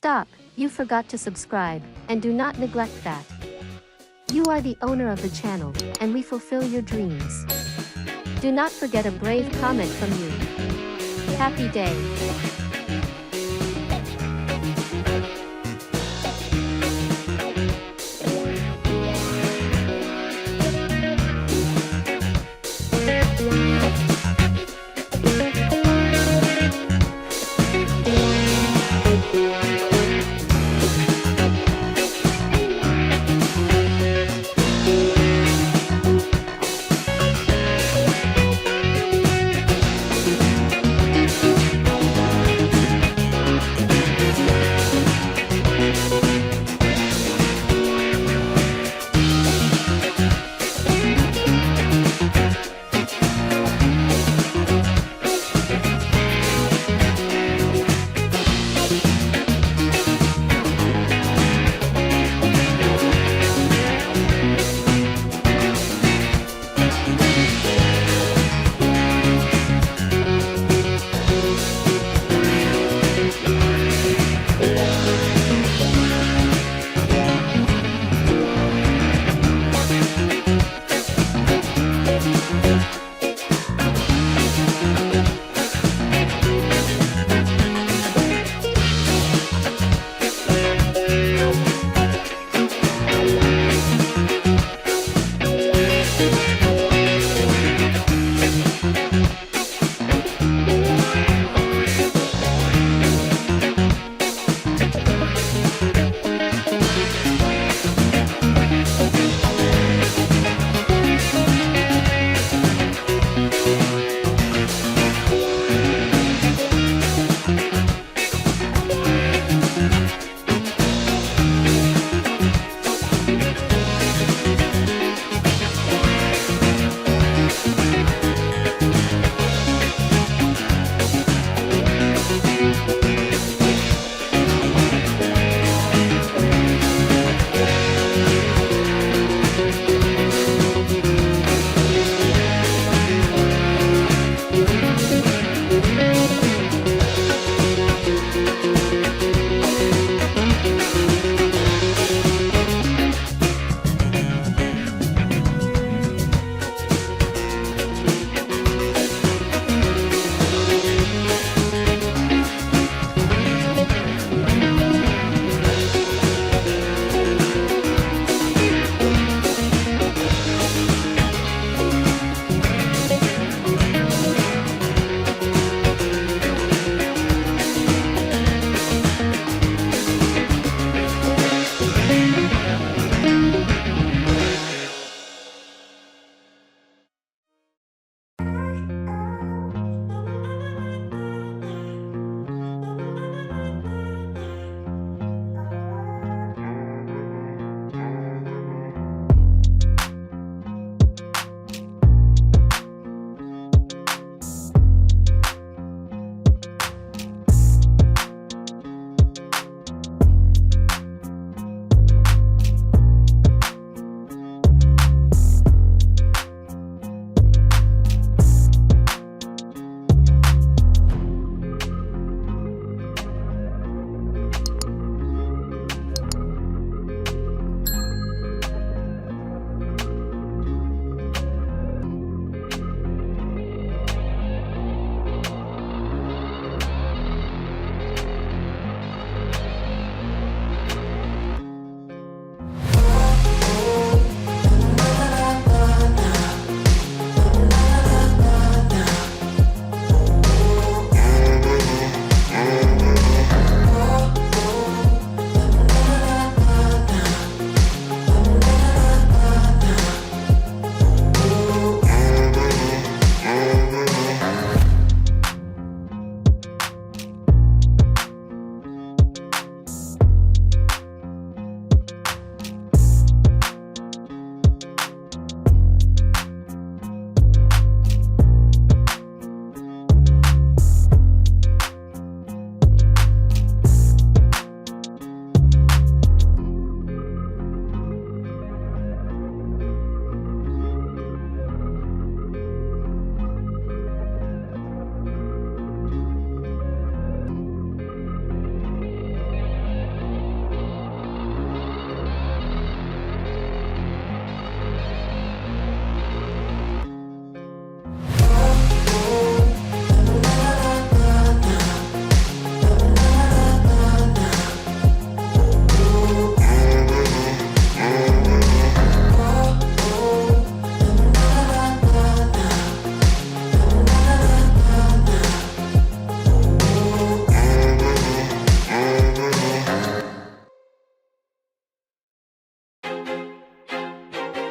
Stop, you forgot to subscribe, and do not neglect that. You are the owner of the channel, and we fulfill your dreams. Do not forget a brave comment from you. Happy day.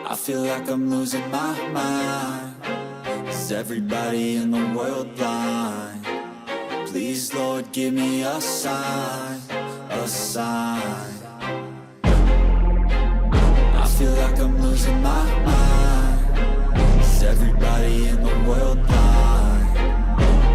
I feel like I'm losing my mind. Is everybody in the world blind? Please, Lord, give me a sign, a sign. I feel like I'm losing my mind. Is everybody in the world blind?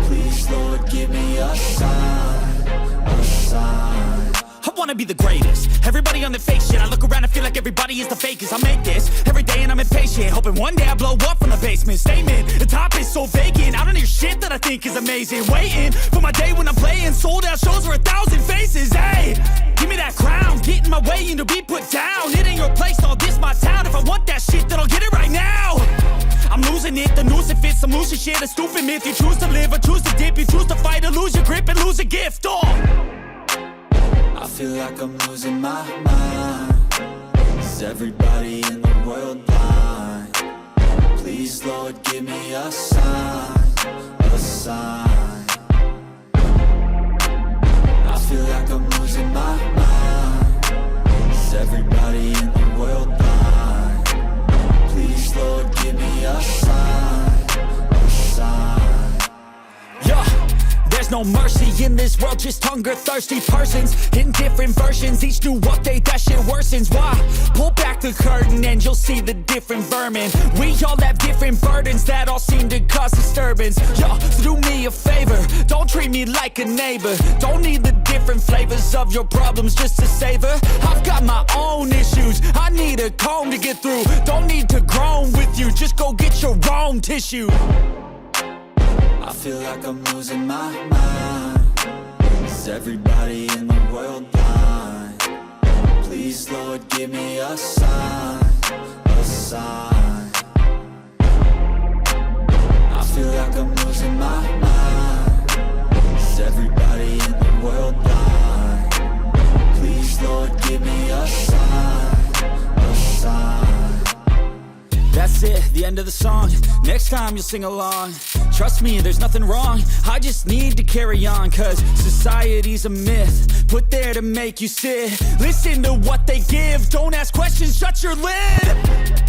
Please, Lord, give me a sign, a sign. I wanna be the greatest. Everybody on the fake shit. I look around and feel like everybody is the fakest. I make this every day and I'm impatient, hoping one day I blow up from the basement. Statement, the top is so vacant. I don't hear shit that I think is amazing. Waiting for my day when I'm playing sold out shows for 1,000 faces. Hey, give me that crown, get in my way and to be put down. It ain't your place, no, this my town. If I want that shit, then I'll get it right now. I'm losing it, the noose it fits, I'm losing shit. A stupid myth, you choose to live or choose to dip. You choose to fight or lose your grip and lose a gift. I feel like I'm losing my mind. Is everybody in the world blind? Please, Lord, give me a sign, a sign. I feel like I'm losing my mind. Is everybody in the world blind? Please, Lord, give me a sign, a sign. Yeah. There's no mercy in this world, just hunger-thirsty persons in different versions, each new update, that shit worsens. Why? Pull back the curtain and you'll see the different vermin. We all have different burdens that all seem to cause disturbance. Yo, so do me a favor, don't treat me like a neighbor. Don't need the different flavors of your problems just to savor. I've got my own issues, I need a comb to get through. Don't need to groan with you, just go get your own tissue. I feel like I'm losing my mind. Is everybody in the world blind? Please, Lord, give me a sign, a sign. I feel like I'm losing my mind. Is everybody in the world blind? Please, Lord, give me a sign, a sign. That's it, the end of the song. Next time you'll sing along. Trust me, there's nothing wrong. I just need to carry on, cause society's a myth put there to make you sit. Listen to what they give, don't ask questions, shut your lid.